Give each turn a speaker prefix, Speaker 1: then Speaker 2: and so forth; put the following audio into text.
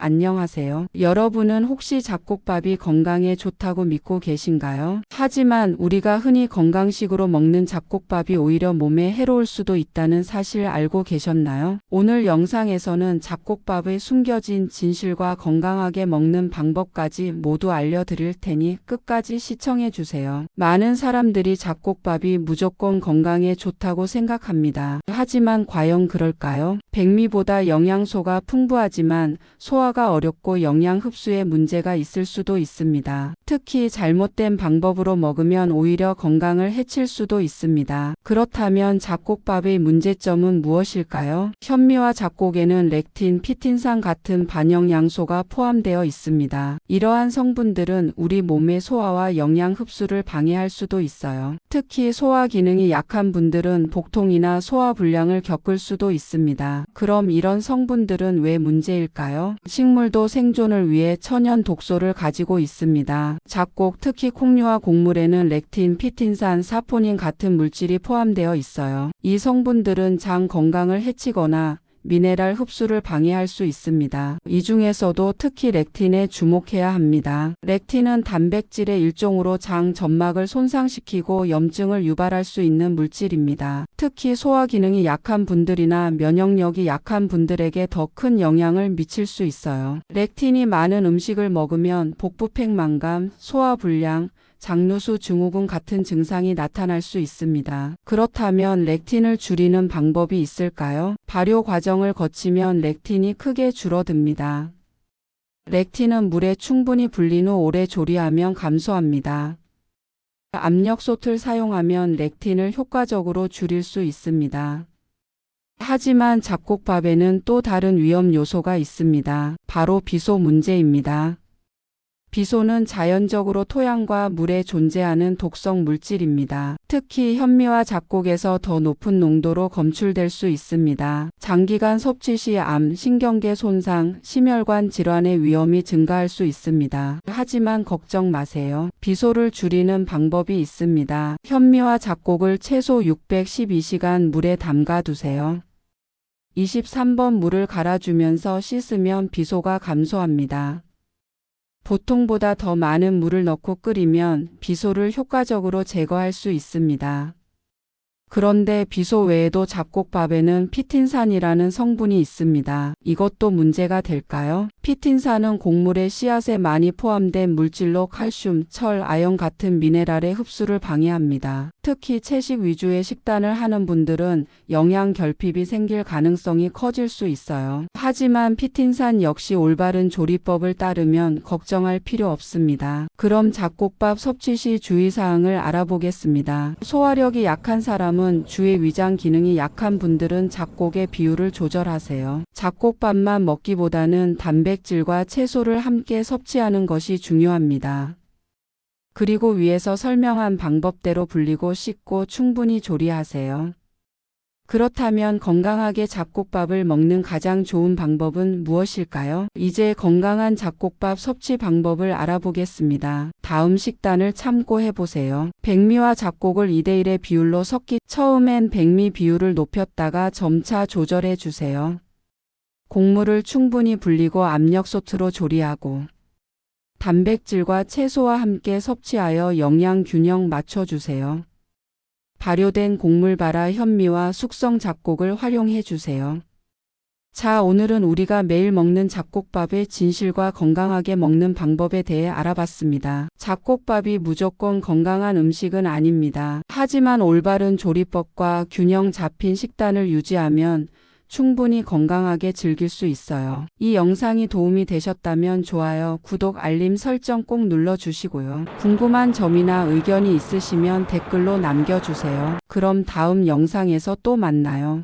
Speaker 1: 안녕하세요. 여러분은 혹시 잡곡밥이 건강에 좋다고 믿고 계신가요? 하지만 우리가 흔히 건강식으로 먹는 잡곡밥이 오히려 몸에 해로울 수도 있다는 사실 알고 계셨나요? 오늘 영상에서는 잡곡밥의 숨겨진 진실과 건강하게 먹는 방법까지 모두 알려드릴 테니 끝까지 시청해주세요. 많은 사람들이 잡곡밥이 무조건 건강에 좋다고 생각합니다. 하지만 과연 그럴까요? 백미보다 영양소가 풍부하지만 소화가 어렵고 영양 흡수에 문제가 있을 수도 있습니다. 특히 잘못된 방법으로 먹으면 오히려 건강을 해칠 수도 있습니다. 그렇다면 잡곡밥의 문제점은 무엇일까요? 현미와 잡곡에는 렉틴, 피틴산 같은 반영양소가 포함되어 있습니다. 이러한 성분들은 우리 몸의 소화와 영양 흡수를 방해할 수도 있어요. 특히 소화 기능이 약한 분들은 복통이나 소화 불량을 겪을 수도 있습니다. 그럼 이런 성분들은 왜 문제일까요? 식물도 생존을 위해 천연 독소를 가지고 있습니다. 잡곡, 특히 콩류와 곡물에는 렉틴, 피틴산, 사포닌 같은 물질이 포함되어 있어요. 이 성분들은 장 건강을 해치거나 미네랄 흡수를 방해할 수 있습니다. 이 중에서도 특히 렉틴에 주목해야 합니다. 렉틴은 단백질의 일종으로 장 점막을 손상시키고 염증을 유발할 수 있는 물질입니다. 특히 소화 기능이 약한 분들이나 면역력이 약한 분들에게 더 큰 영향을 미칠 수 있어요. 렉틴이 많은 음식을 먹으면 복부팽 만감, 소화 불량, 장누수 증후군 같은 증상이 나타날 수 있습니다. 그렇다면 렉틴을 줄이는 방법이 있을까요? 발효 과정을 거치면 렉틴이 크게 줄어듭니다. 렉틴은 물에 충분히 불린 후 오래 조리하면 감소합니다. 압력솥을 사용하면 렉틴을 효과적으로 줄일 수 있습니다. 하지만 잡곡밥에는 또 다른 위험 요소가 있습니다. 바로 비소 문제입니다. 비소는 자연적으로 토양과 물에 존재하는 독성 물질입니다. 특히 현미와 잡곡에서 더 높은 농도로 검출될 수 있습니다. 장기간 섭취 시 암, 신경계 손상, 심혈관 질환의 위험이 증가할 수 있습니다. 하지만 걱정 마세요. 비소를 줄이는 방법이 있습니다. 현미와 잡곡을 최소 612시간 물에 담가 두세요. 23번 물을 갈아주면서 씻으면 비소가 감소합니다. 보통보다 더 많은 물을 넣고 끓이면 비소를 효과적으로 제거할 수 있습니다. 그런데 비소 외에도 잡곡밥에는 피틴산이라는 성분이 있습니다. 이것도 문제가 될까요? 피틴산은 곡물의 씨앗에 많이 포함된 물질로 칼슘, 철, 아연 같은 미네랄의 흡수를 방해합니다. 특히 채식 위주의 식단을 하는 분들은 영양 결핍이 생길 가능성이 커질 수 있어요. 하지만 피틴산 역시 올바른 조리법을 따르면 걱정할 필요 없습니다. 그럼 잡곡밥 섭취 시 주의사항을 알아보겠습니다. 소화력이 약한 사람은 주의 위장 기능이 약한 분들은 잡곡의 비율을 조절하세요. 잡곡밥만 먹기보다는 단백질과 채소를 함께 섭취하는 것이 중요합니다. 그리고 위에서 설명한 방법대로 불리고 씻고 충분히 조리하세요. 그렇다면 건강하게 잡곡밥을 먹는 가장 좋은 방법은 무엇일까요? 이제 건강한 잡곡밥 섭취 방법을 알아보겠습니다. 다음 식단을 참고해보세요. 백미와 잡곡을 2대1의 비율로 섞기. 처음엔 백미 비율을 높였다가 점차 조절해주세요. 곡물을 충분히 불리고 압력솥으로 조리하고 단백질과 채소와 함께 섭취하여 영양 균형 맞춰주세요. 발효된 곡물바라 현미와 숙성 잡곡을 활용해 주세요. 자, 오늘은 우리가 매일 먹는 잡곡밥의 진실과 건강하게 먹는 방법에 대해 알아봤습니다. 잡곡밥이 무조건 건강한 음식은 아닙니다. 하지만 올바른 조리법과 균형 잡힌 식단을 유지하면 충분히 건강하게 즐길 수 있어요. 이 영상이 도움이 되셨다면 좋아요, 구독, 알림 설정 꼭 눌러주시고요. 궁금한 점이나 의견이 있으시면 댓글로 남겨주세요. 그럼 다음 영상에서 또 만나요.